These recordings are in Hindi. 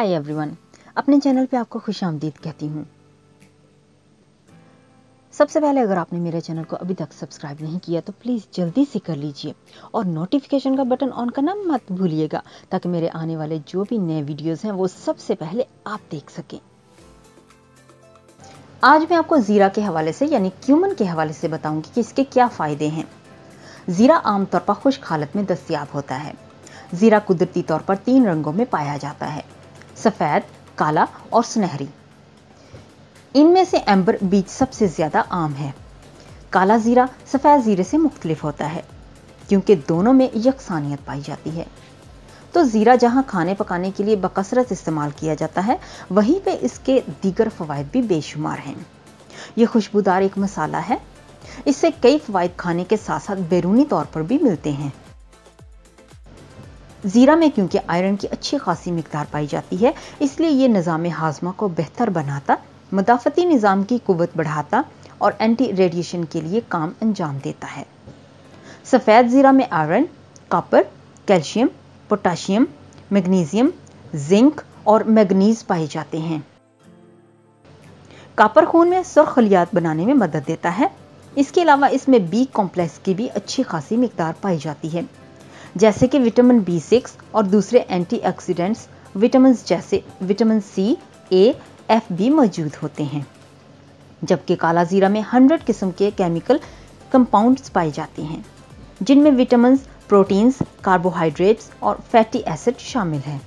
हाय एवरीवन, अपने चैनल पे आपको खुशामदीद कहती हूँ। सबसे पहले अगर आपने मेरे चैनल को अभी तक सब्सक्राइब नहीं किया तो प्लीज़ जल्दी से कर लीजिए और नोटिफिकेशन का बटन ऑन करना मत भूलिएगा ताकि मेरे आने वाले जो भी नए वीडियोस हैं वो सबसे पहले आप देख सकें। आज मैं आपको जीरा के हवाले से यानी क्यूमन के हवाले से बताऊंगी कि इसके क्या फ़ायदे हैं। जीरा आमतौर पर खुश्क हालत में दस्तयाब होता है। जीरा कुदरती तौर पर 3 रंगों में पाया जाता है, सफ़ेद, काला और सुनहरी। इनमें से एम्बर बीज सबसे ज़्यादा आम है। काला जीरा सफ़ेद जीरे से मुख्तलिफ होता है क्योंकि दोनों में यकसानियत पाई जाती है। तो जीरा जहां खाने पकाने के लिए बकसरत इस्तेमाल किया जाता है, वहीं पे इसके दीगर फ़वाइद भी बेशुमार हैं। यह खुशबूदार एक मसाला है। इससे कई फ़वाइद खाने के साथ साथ बैरूनी तौर पर भी मिलते हैं। जीरा में क्योंकि आयरन की अच्छी खासी मिकदार पाई जाती है, इसलिए ये निज़ाम हाजमा को बेहतर बनाता, मुदाफ़ती निज़ाम की कुव्वत बढ़ाता और एंटी रेडिएशन के लिए काम अंजाम देता है। सफ़ेद जीरा में iron, copper, calcium, potassium, magnesium, zinc और मैग्नीज पाए जाते हैं। कॉपर खून में सुर्ख खलियात बनाने में मदद देता है। इसके अलावा इसमें बी कॉम्प्लेक्स की भी अच्छी खासी मिकदार पाई जाती है, जैसे कि विटामिन B6 और दूसरे एंटीऑक्सीडेंट्स विटामिन जैसे विटामिन C, A, F भी मौजूद होते हैं। जबकि काला जीरा में 100 किस्म के केमिकल कंपाउंड्स पाए जाते हैं, जिनमें विटामिन, प्रोटीन्स, कार्बोहाइड्रेट्स और फैटी एसिड शामिल हैं।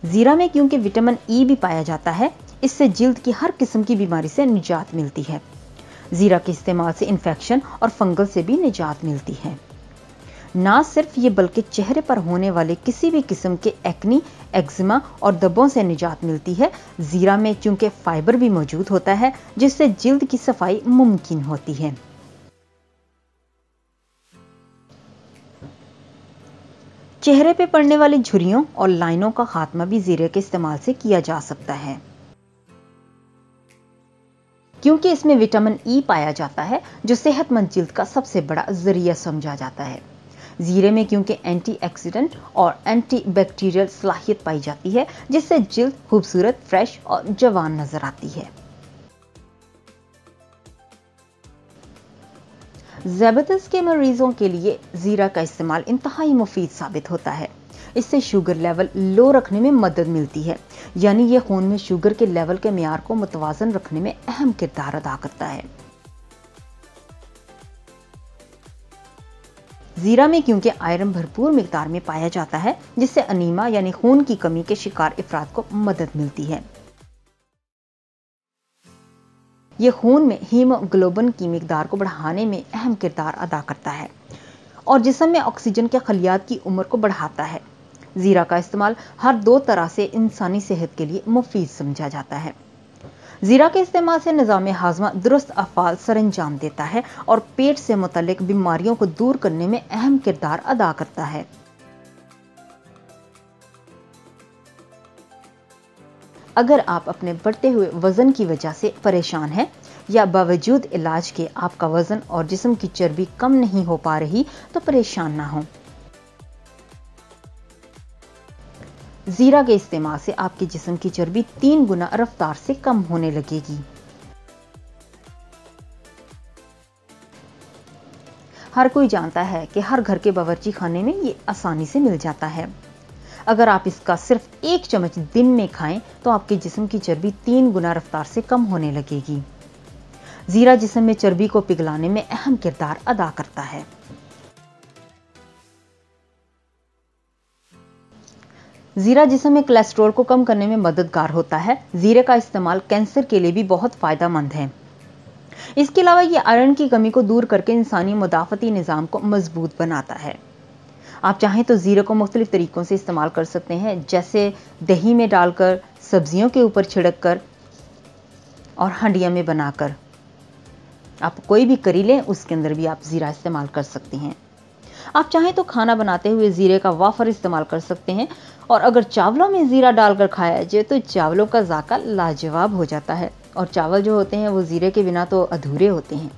जीरा में क्योंकि विटामिन E भी पाया जाता है, इससे जिल्द की हर किस्म की बीमारी से निजात मिलती है। जीरा के इस्तेमाल से इन्फेक्शन और फंगल से भी निजात मिलती है। ना सिर्फ ये बल्कि चेहरे पर होने वाले किसी भी किस्म के एक्नी, एक्जिमा और धब्बों से निजात मिलती है। जीरा में चूंकि फाइबर भी मौजूद होता है, जिससे जिल्द की सफाई मुमकिन होती है। चेहरे पे पड़ने वाली झुर्रियों और लाइनों का खात्मा भी जीरे के इस्तेमाल से किया जा सकता है, क्योंकि इसमें विटामिन E पाया जाता है, जो सेहतमंद जिल्द का सबसे बड़ा जरिया समझा जाता है। जीरे में क्योंकि एंटीऑक्सीडेंट और एंटीबैक्टीरियल सलाहियत पाई जाती है, जिससे जिल्द खूबसूरत, फ्रेश और जवान नजर आती है। ज़ियादतीस के मरीजों के लिए जीरा का इस्तेमाल इंतहाई मुफीद साबित होता है। इससे शुगर लेवल लो रखने में मदद मिलती है, यानी यह खून में शुगर के लेवल के मियार को मुतवाजन रखने में अहम किरदार अदा करता है। जीरा में क्योंकि आयरन भरपूर मिकदार में पाया जाता है, जिससे अनीमा यानी खून की कमी के शिकार अफराद को मदद मिलती है। यह खून में हीमोग्लोबिन की मिकदार को बढ़ाने में अहम किरदार अदा करता है और जिस्म में ऑक्सीजन के खलियात की उम्र को बढ़ाता है। जीरा का इस्तेमाल हर 2 तरह से इंसानी सेहत के लिए मुफीद समझा जाता है। जीरा के इस्तेमाल से निज़ाम हाजमा दुरुस्त अफ़ाल सरअंजाम देता है और पेट से मुतल्लिक बीमारियों को दूर करने में अहम किरदार अदा करता है। अगर आप अपने बढ़ते हुए वजन की वजह से परेशान हैं या बावजूद इलाज के आपका वजन और जिस्म की चर्बी कम नहीं हो पा रही, तो परेशान ना हो। जीरा के इस्तेमाल से आपके जिस्म की चर्बी 3 गुना रफ्तार से कम होने लगेगी। हर कोई जानता है कि हर घर के बावर्ची खाने में ये आसानी से मिल जाता है। अगर आप इसका सिर्फ 1 चम्मच दिन में खाएं तो आपके जिस्म की चर्बी 3 गुना रफ्तार से कम होने लगेगी। जीरा जिस्म में चर्बी को पिघलाने में अहम किरदार अदा करता है। जीरा जिस्म में कोलेस्ट्रॉल को कम करने में मददगार होता है। जीरे का इस्तेमाल कैंसर के लिए भी बहुत फायदेमंद है। इसके अलावा ये आयरन की कमी को दूर करके इंसानी मुदाफ़ती निज़ाम को मजबूत बनाता है। आप चाहें तो जीरे को मुख्तलिफ तरीकों से इस्तेमाल कर सकते हैं, जैसे दही में डालकर, सब्जियों के ऊपर छिड़क कर और हंडिया में बनाकर। आप कोई भी करी लें, उसके अंदर भी आप जीरा इस्तेमाल कर सकते हैं। आप चाहें तो खाना बनाते हुए जीरे का वाफर इस्तेमाल कर सकते हैं और अगर चावलों में जीरा डालकर खाया जाए तो चावलों का जायका लाजवाब हो जाता है और चावल जो होते हैं वो जीरे के बिना तो अधूरे होते हैं।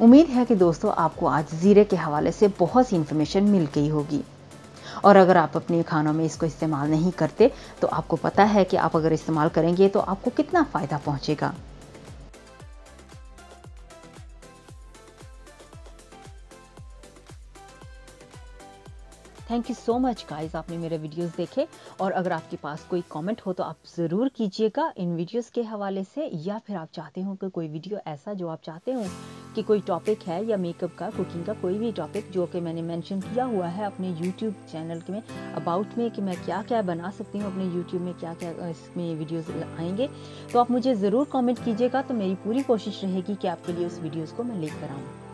उम्मीद है कि दोस्तों आपको आज जीरे के हवाले से बहुत सी इन्फॉर्मेशन मिल गई होगी। और अगर आप अपने खानों में इसको इस्तेमाल नहीं करते तो आपको पता है कि आप अगर इस्तेमाल करेंगे तो आपको कितना फ़ायदा पहुंचेगा। Thank you so much guys, आपने मेरे वीडियोस देखे। और अगर आपके पास कोई कमेंट हो तो आप ज़रूर कीजिएगा इन वीडियोस के हवाले से, या फिर आप चाहते हो कि कोई वीडियो ऐसा जो आप चाहते हो कि कोई टॉपिक है या मेकअप का, कुकिंग का कोई भी टॉपिक जो कि मैंने मेंशन किया हुआ है अपने यूट्यूब चैनल में अबाउट में कि मैं क्या क्या बना सकती हूँ अपने यूट्यूब में, क्या क्या इसमें वीडियोज़ आएंगे, तो आप मुझे ज़रूर कॉमेंट कीजिएगा। तो मेरी पूरी कोशिश रहेगी कि आपके लिए उस वीडियोज़ को मैं लेकर आऊँ।